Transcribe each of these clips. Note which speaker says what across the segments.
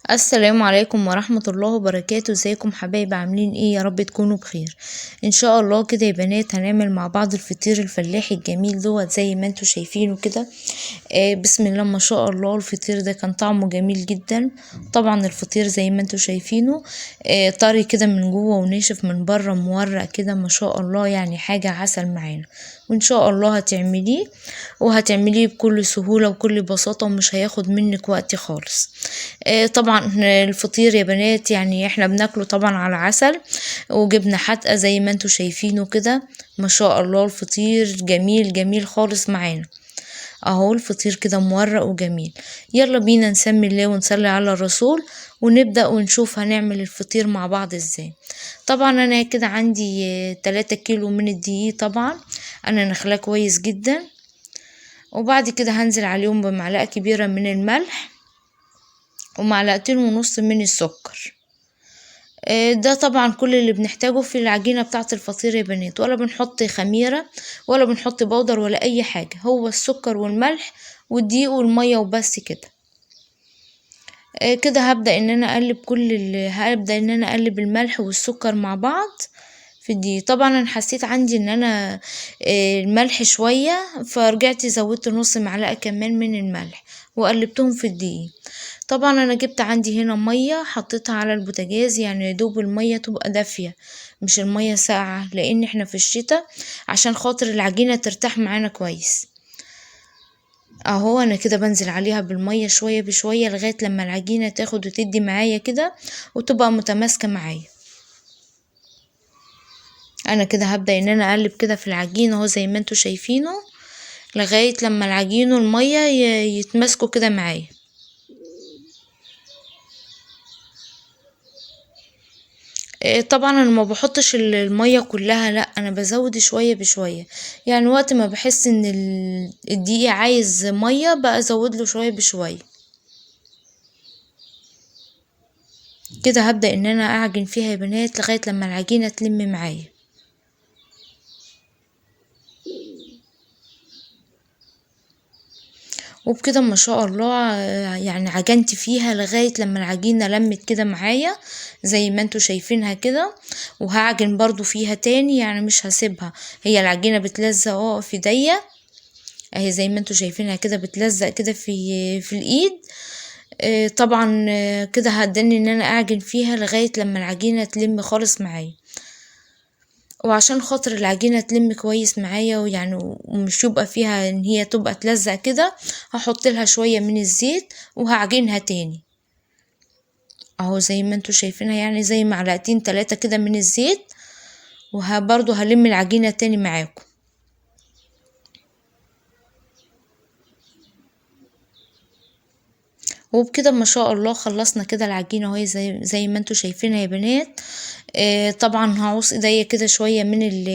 Speaker 1: السلام عليكم ورحمة الله وبركاته. ازيكم حبايب؟ عاملين ايه؟ يا رب تكونوا بخير ان شاء الله. كده يا بنات هنعمل مع بعض الفطير الفلاحي الجميل دوت زي ما انتوا شايفينه كده. بسم الله ما شاء الله. الفطير ده كان طعمه جميل جدا. طبعا الفطير زي ما انتوا شايفينه طري كده من جوه وناشف من بره، مورق كده ما شاء الله، يعني حاجة عسل معانا. وان شاء الله هتعمليه وهتعمليه بكل سهولة وكل بساطة ومش هياخد منك وقت خالص. طبعا الفطير يا بنات يعني احنا بناكله طبعا على عسل وجبنة حادقة زي ما انتوا شايفينه كده. ما شاء الله الفطير جميل جميل خالص معانا اهو. الفطير كده مورق وجميل. يلا بينا نسمي الله ونصلي على الرسول ونبدأ ونشوف هنعمل الفطير مع بعض ازاي. طبعا انا كده عندي 3 كيلو من الدقيق. طبعا انا نخلاه كويس جدا، وبعد كده هنزل عليهم بمعلقة كبيرة من الملح ومعلقتين ونص من السكر. ده طبعا كل اللي بنحتاجه في العجينة بتاعة الفطير يا بنات. ولا بنحط خميرة ولا بنحط بودر ولا اي حاجة، هو السكر والملح والدقيق والمية وبس كده. كده هبدأ ان انا اقلب الملح والسكر مع بعض في الدقيق. طبعا انا حسيت عندي ان انا الملح شوية، فرجعت زودت نص معلقة كمان من الملح وقلبتهم في الدقيق. طبعا انا جبت عندي هنا مية حطيتها على البوتاجاز، يعني يدوب المية تبقى دافية مش المية ساقعة، لان احنا في الشتاء، عشان خاطر العجينة ترتاح معانا كويس. اهو انا كده بنزل عليها بالمية شوية بشوية لغاية لما العجينة تاخد وتدي معايا كده وتبقى متماسكة معايا. انا كده هبدأ ان انا اقلب كده في العجينة اهو زي ما انتوا شايفينه لغاية لما العجين والمية يتماسكوا كده معايا. طبعا انا ما بحطش المية كلها، لا انا بزود شوية بشوية، يعني وقت ما بحس ان الدقيق عايز مية بقى ازود له شوية بشوية. كده هبدأ ان انا اعجن فيها يا بنات لغاية لما العجينة تلم معايا. وبكده ما شاء الله يعني عجنت فيها لغاية لما العجينة لمت كده معايا زي ما انتوا شايفينها كده. وهعجن برضو فيها تاني، يعني مش هسيبها. هي العجينة بتلزق في ايديا اهي زي ما انتوا شايفينها كده، بتلزق كده في الايد. طبعا كده هداني ان انا اعجن فيها لغاية لما العجينة تلم خالص معايا. وعشان خاطر العجينة تلم كويس معايا ويعني ومش يبقى فيها ان هي تبقى تلزق كده، هحط لها شوية من الزيت وهعجنها تاني اهو زي ما انتوا شايفينها، يعني زي معلقتين 3 كده من الزيت. برضو هلم العجينة تاني معاكم. وبكده ما شاء الله خلصنا كده العجينة اهي زي ما انتوا شايفينها يا بنات. طبعا هعوص ايديا كده شوية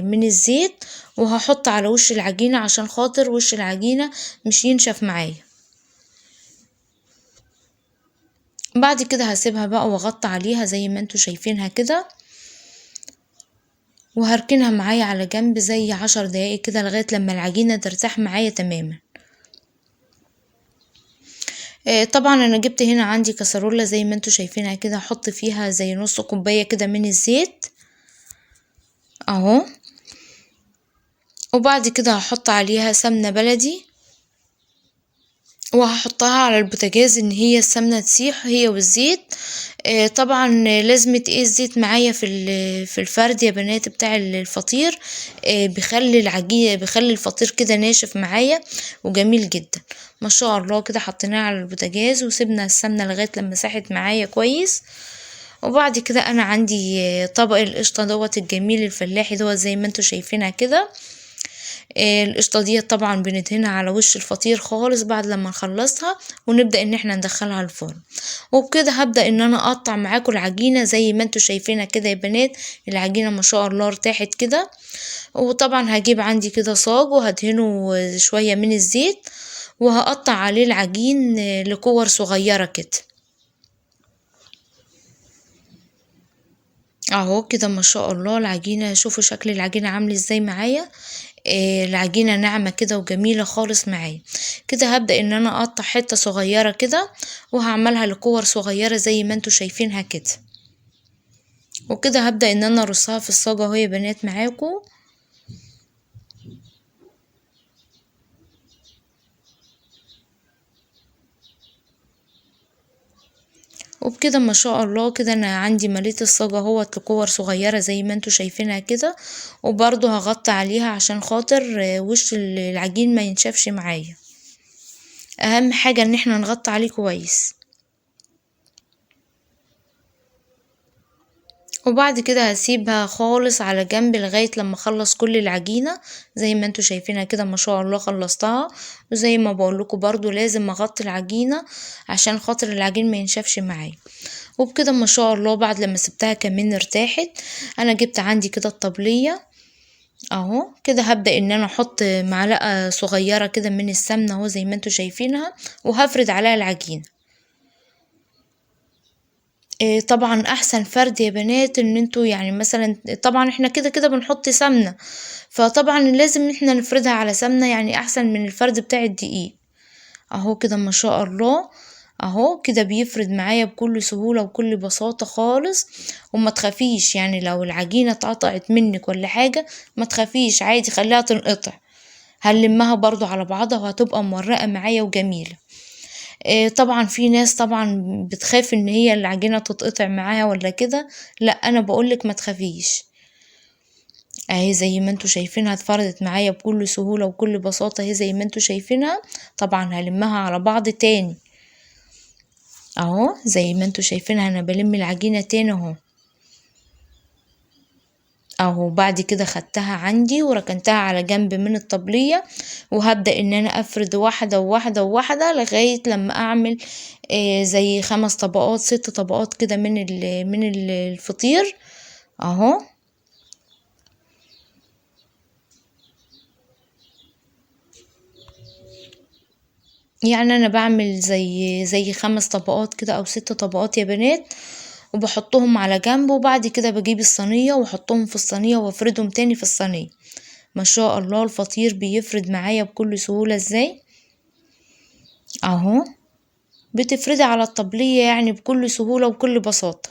Speaker 1: من الزيت وهحط على وش العجينة عشان خاطر وش العجينة مش ينشف معايا. بعد كده هسيبها بقى واغطي عليها زي ما انتوا شايفينها كده، وهركنها معايا على جنب زي 10 دقايق كده لغاية لما العجينة ترتاح معايا تماما. طبعا انا جبت هنا عندي كسرولة زي ما انتوا شايفينها كده، هحط فيها زي نص كوباية كده من الزيت اهو. وبعد كده هحط عليها سمنة بلدي وهحطها على البوتاجاز ان هي السمنة تسيح هي والزيت. طبعا لازم تقيس الزيت معايا في الفرد يا بنات بتاع الفطير. بيخلي العجينة بيخلي الفطير كده ناشف معايا وجميل جدا. ما شاء الله كده حطيناه على البوتاجاز وسيبنا السمنة لغاية لما ساحت معايا كويس. وبعد كده انا عندي طبق القشطة دوت الجميل الفلاحي دوت زي ما انتوا شايفينها كده. القشطة دي طبعا بندهنها على وش الفطير خالص بعد لما نخلصها ونبدأ ان احنا ندخلها الفرن. وبكده هبدأ ان انا اقطع معاكم العجينة زي ما انتوا شايفينها كده يا بنات. العجينة ما شاء الله ارتاحت كده. وطبعا هجيب عندي كده صاج وهدهنه شوية من الزيت وهقطع عليه العجين لكور صغيرة كده اهو. كده ما شاء الله العجينة، شوفوا شكل العجينة عامل ازاي معايا. العجينة ناعمة كده وجميلة خالص معايا. كده هبدأ ان انا اقطع حتة صغيرة كده، وهعملها لكور صغيرة زي ما انتوا شايفينها كده. وكده هبدأ ان انا ارصها في الصاجة اهو يا بنات معاكم. وبكده ما شاء الله كده انا عندي مليت الصاجة اهوت لكور صغيرة زي ما انتوا شايفينها كده. وبرضو هغطي عليها عشان خاطر وش العجين ما ينشفش معايا. اهم حاجة ان احنا نغطي عليه كويس. وبعد كده هسيبها خالص على جنب لغاية لما اخلص كل العجينة زي ما انتوا شايفينها كده. ما شاء الله خلصتها. وزي ما بقولكوا برضو لازم اغطي العجينة عشان خاطر العجين ما ينشفش معايا. وبكده ما شاء الله بعد لما سبتها كمان ارتاحت، انا جبت عندي كده الطبلية اهو. كده هبدأ ان انا احط معلقة صغيرة كده من السمنة اهو زي ما انتوا شايفينها، وهفرد عليها العجينة. طبعا احسن فرد يا بنات ان انتوا يعني مثلا، طبعا احنا كده كده بنحط سمنة، فطبعا لازم احنا نفردها على سمنة، يعني احسن من الفرد بتاع الدقيق. اهو كده ما شاء الله. اهو كده بيفرد معايا بكل سهولة وكل بساطة خالص. وما تخافيش يعني لو العجينة اتقطعت منك ولا حاجة، ما تخافيش عادي خليها تنقطع. هنلمها برضو على بعضها وهتبقى مورقة معايا وجميلة. طبعا في ناس طبعا بتخاف ان هي العجينة تتقطع معاها ولا كده. لا انا بقولك ما تخافيش. اهي زي ما انتوا شايفينها اتفردت معايا بكل سهولة وكل بساطة اهي زي ما انتوا شايفينها. طبعا هلمها على بعض تاني اهو زي ما انتوا شايفينها. انا بلم العجينة تاني اهو. اهو بعد كده خدتها عندي وركنتها على جنب من الطبلية. وهبدأ ان انا افرد واحدة وواحدة وواحدة لغاية لما اعمل زي 5 طبقات 6 طبقات كده من الفطير اهو. يعني انا بعمل زي 5 طبقات كده او 6 طبقات يا بنات، وبحطهم على جنب. وبعد كده بجيب الصينية واحطهم في الصينية وافردهم تاني في الصينية. ما شاء الله الفطير بيفرد معايا بكل سهولة ازاي اهو. بتفردي على الطبلية يعني بكل سهولة وكل بساطة.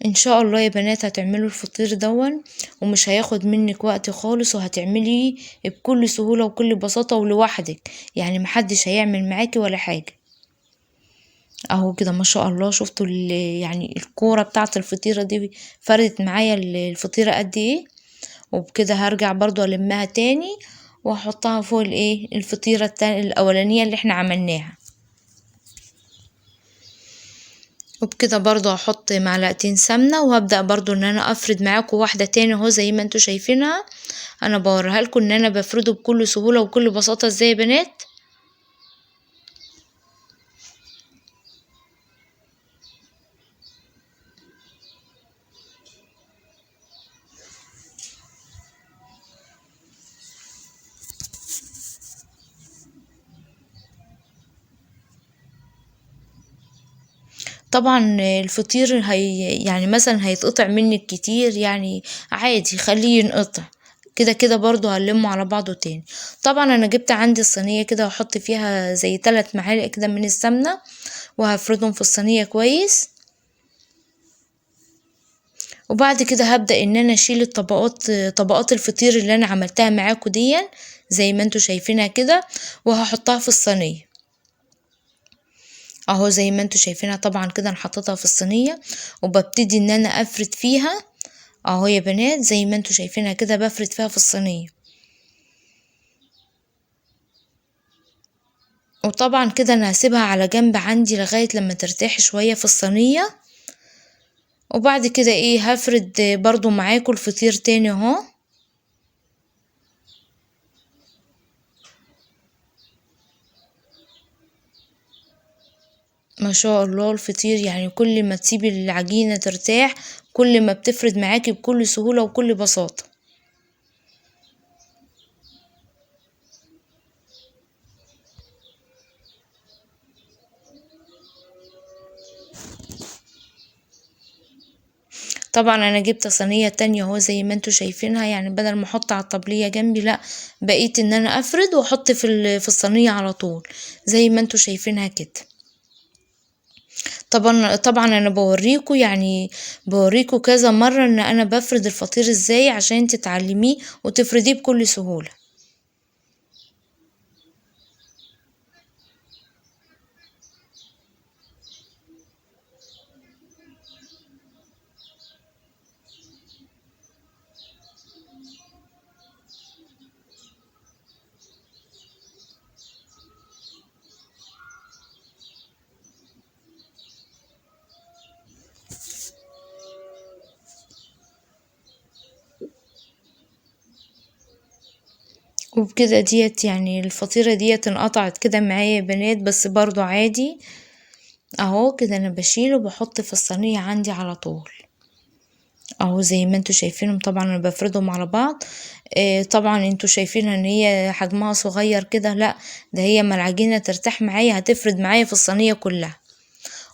Speaker 1: ان شاء الله يا بنات هتعملوا الفطير دون، ومش هياخد منك وقت خالص، وهتعمليه بكل سهولة وكل بساطة ولوحدك، يعني محدش هيعمل معاكي ولا حاجة. اهو كده ما شاء الله شفتوا يعني الكورة بتاعت الفطيرة دي فردت معايا الفطيرة قد ايه. وبكده هرجع برضو المها تاني واحطها فوق الفطيرة التانية الاولانية اللي احنا عملناها. وبكده برضو هحط معلقتين سمنة، وهبدأ برضو ان انا افرد معاكم واحدة تاني اهو زي ما انتوا شايفينها. انا بوريها لكم ان انا بفرده بكل سهولة وكل بساطة ازاي يا بنات. طبعا الفطير يعني مثلا هيتقطع منك كتير يعني عادي خليه ينقطع. كده كده برضو هنلمه على بعضه تاني. طبعا انا جبت عندي الصينية كده وهحط فيها زي 3 معالق كده من السمنة، وهفردهم في الصينية كويس. وبعد كده هبدأ ان انا اشيل طبقات الفطير اللي انا عملتها معاكم دي زي ما انتوا شايفينها كده، وهحطها في الصينية اهو زي ما انتوا شايفينها. طبعا كده انا حطيتها في الصينية وببتدي ان انا افرد فيها اهو يا بنات زي ما انتوا شايفينها كده بفرد فيها في الصينية. وطبعا كده انا هسيبها على جنب عندي لغاية لما ترتاح شوية في الصينية. وبعد كده هفرد برضو معاكم الفطير تاني اهو. ما شاء الله الفطير يعني كل ما تسيبي العجينة ترتاح كل ما بتفرد معاكي بكل سهولة وكل بساطة. طبعا انا جبت صينية تانية اهو زي ما انتوا شايفينها، يعني بدل ما احط على الطبلية جنبي لا، بقيت ان انا افرد واحط في الصينية على طول زي ما انتوا شايفينها كده. طبعا انا بوريكم، يعني بوريكم كذا مرة ان انا بفرد الفطير ازاي عشان تتعلميه وتفرديه بكل سهولة. وبكده ديت يعني الفطيرة ديت انقطعت كده معايا يا بنات، بس برضو عادي اهو كده انا بشيله وبحط في الصينية عندي على طول اهو زي ما انتوا شايفينهم. طبعا انا بفردهم على بعض. طبعا انتوا شايفينها ان هي حجمها صغير كده، لا ده هي ما العجينة ترتاح معايا هتفرد معايا في الصينية كلها.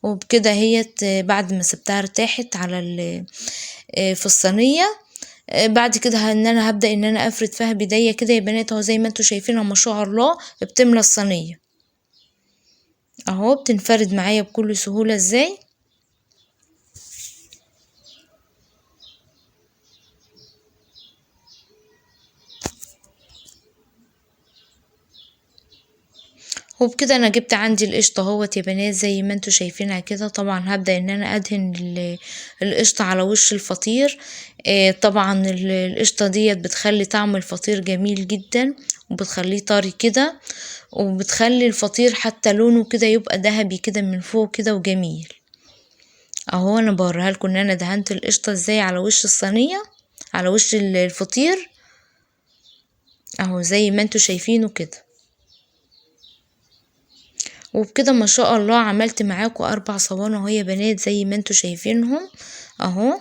Speaker 1: وبكده هي بعد ما سبتها ارتاحت على في الصينية، بعد كده ان انا هبدأ ان انا افرد فيها بداية كده يا بنات اهو زي ما انتوا شايفينها ما شاء الله بتملى الصينية اهو، بتنفرد معايا بكل سهولة ازاي. وبكده انا جبت عندي القشطة اهوت يا بنات زي ما انتوا شايفينها كده. طبعا هبدأ ان انا ادهن القشطة على وش الفطير. طبعا القشطة ديت بتخلي طعم الفطير جميل جدا، وبتخليه طري كده، وبتخلي الفطير حتى لونه كده يبقى ذهبي كده من فوق كده وجميل اهو. انا بوريها لكم ان انا دهنت القشطة ازاي على وش الصينية، على وش الفطير اهو زي ما انتوا شايفينه كده. وبكده ما شاء الله عملت معاكم 4 صواني اهو يا بنات زي ما انتوا شايفينهم اهو.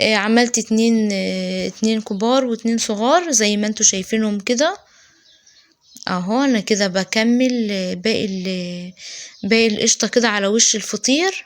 Speaker 1: عملت اتنين كبار واتنين صغار زي ما انتوا شايفينهم كده اهو. انا كده بكمل باقي القشطة كده على وش الفطير.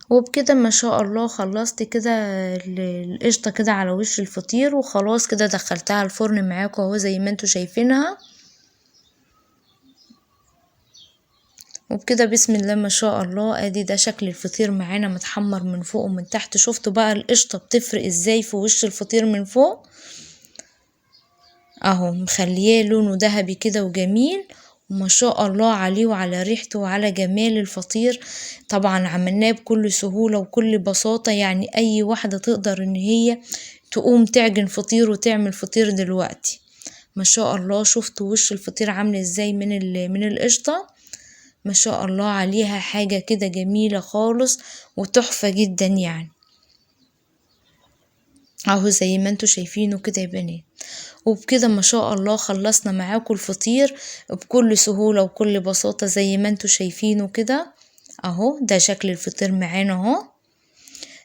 Speaker 1: وبكده ما شاء الله خلصت كده القشطة كده على وش الفطير، وخلاص كده دخلتها الفرن معاكم اهو زي ما انتوا شايفينها. وبكده بسم الله ما شاء الله ادي ده شكل الفطير معانا متحمر من فوق ومن تحت. شفتوا بقى القشطة بتفرق ازاي في وش الفطير من فوق اهو، مخليه لونه ذهبي كده وجميل وما شاء الله عليه وعلى ريحته وعلى جمال الفطير. طبعا عملناه بكل سهولة وكل بساطة، يعني اي واحدة تقدر ان هي تقوم تعجن فطير وتعمل فطير دلوقتي. ما شاء الله شفتوا وش الفطير عامل ازاي من القشطة. ما شاء الله عليها حاجة كده جميلة خالص وتحفة جدا يعني اهو زي ما انتوا شايفينه كده يا بنات. وبكده ما شاء الله خلصنا معاكم الفطير بكل سهولة وكل بساطة زي ما انتوا شايفينه كده اهو. ده شكل الفطير معانا اهو.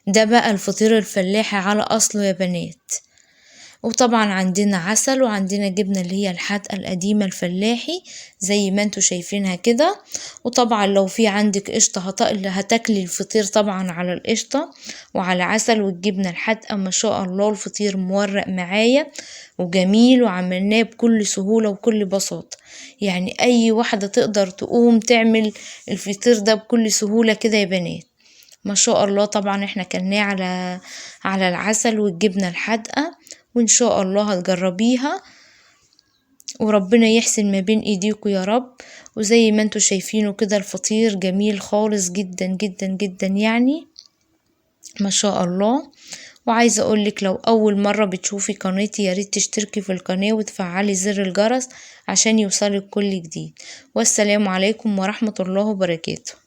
Speaker 1: ده بقى الفطير الفلاحي على اصله يا بنات. وطبعا عندنا عسل وعندنا جبنة اللي هي الحادقة القديمة الفلاحي زي ما انتوا شايفينها كده. وطبعا لو في عندك قشطة هتاكلي الفطير طبعا على القشطة وعلى عسل والجبنة الحادقة. ما شاء الله الفطير مورق معايا وجميل وعملناه بكل سهولة وكل بساطة، يعني اي واحدة تقدر تقوم تعمل الفطير ده بكل سهولة كده يا بنات. ما شاء الله طبعا احنا كلناه على العسل والجبنة الحادقة، وان شاء الله هتجربيها وربنا يحسن ما بين ايديكوا يا رب. وزي ما انتوا شايفينه كده الفطير جميل خالص جدا جدا جدا يعني ما شاء الله. وعايزة اقولك لو اول مرة بتشوفي قناتي ياريت تشتركي في القناة وتفعلي زر الجرس عشان يوصلك كل جديد. والسلام عليكم ورحمة الله وبركاته.